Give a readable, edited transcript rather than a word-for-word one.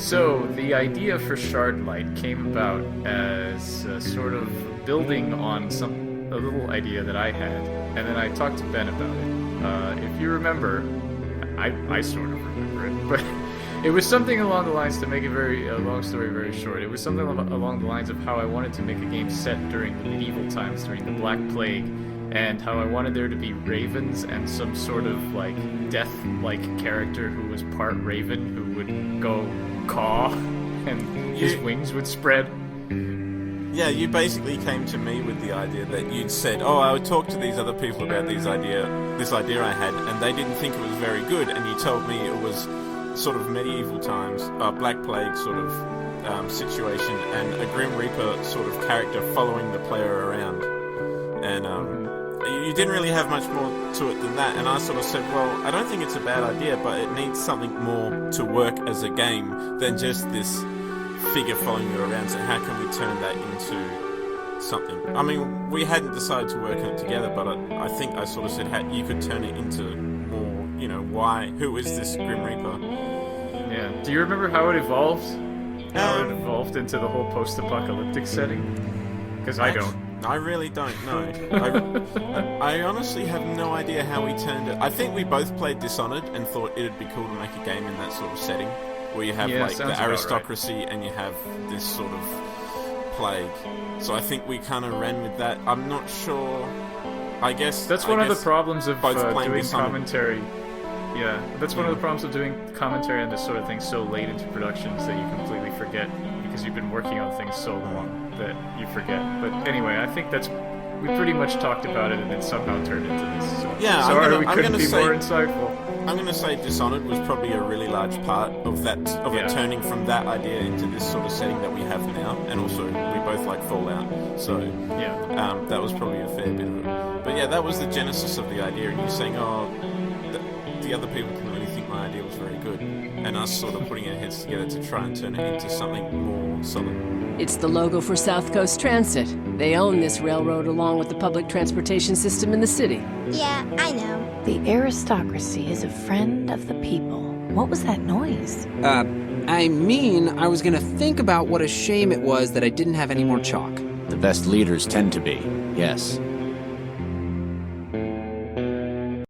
So, the idea for Shardlight came about as sort of building on a little idea that I had, and then I talked to Ben about it. If you remember, I sort of remember it, but it was something along the lines, to make it very long story very short, it was something along the lines of how I wanted to make a game set during the medieval times, during the Black Plague, and how I wanted there to be ravens and some sort of, like, death-like character who was part raven who would go caw, and his wings would spread. Yeah, you basically came to me with the idea that you'd said, oh, I would talk to these other people about this idea I had, and they didn't think it was very good, and you told me it was sort of medieval times, Black Plague sort of situation, and a Grim Reaper sort of character following the player around. And you didn't really have much more to it than that, and I sort of said, well, I don't think it's a bad idea, but it needs something more to work as a game than just this figure following you around, so how can we turn that into something? I mean, we hadn't decided to work on it together, but I think I sort of said you could turn it into more, who is this Grim Reaper? Yeah. Do you remember how it evolved? How it evolved into the whole post-apocalyptic setting? Because I don't. I really don't know. I honestly have no idea how we turned it. I think we both played Dishonored and thought it'd be cool to make a game in that sort of setting, where you have the aristocracy and you have this sort of plague. So I think we kind of ran with that. I'm not sure. I guess that's one of the problems of both doing Dishonored. Commentary. Yeah, that's one of the problems of doing commentary on this sort of thing so late into productions that you completely forget, because you've been working on things so long that you forget. But anyway, I think we pretty much talked about it, and it somehow turned into this. So yeah, sorry we couldn't be more insightful. I'm going to say Dishonored was probably a really large part of it turning from that idea into this sort of setting that we have now, and also we both like Fallout, so that was probably a fair bit of it. But yeah, that was the genesis of the idea, and you saying, the other people didn't really think my idea was very good, and us sort of putting our heads together to try and turn it into something more solid. It's the logo for South Coast Transit. They own this railroad along with the public transportation system in the city. Yeah, I know. The aristocracy is a friend of the people. What was that noise? I was gonna think about what a shame it was that I didn't have any more chalk. The best leaders tend to be, yes.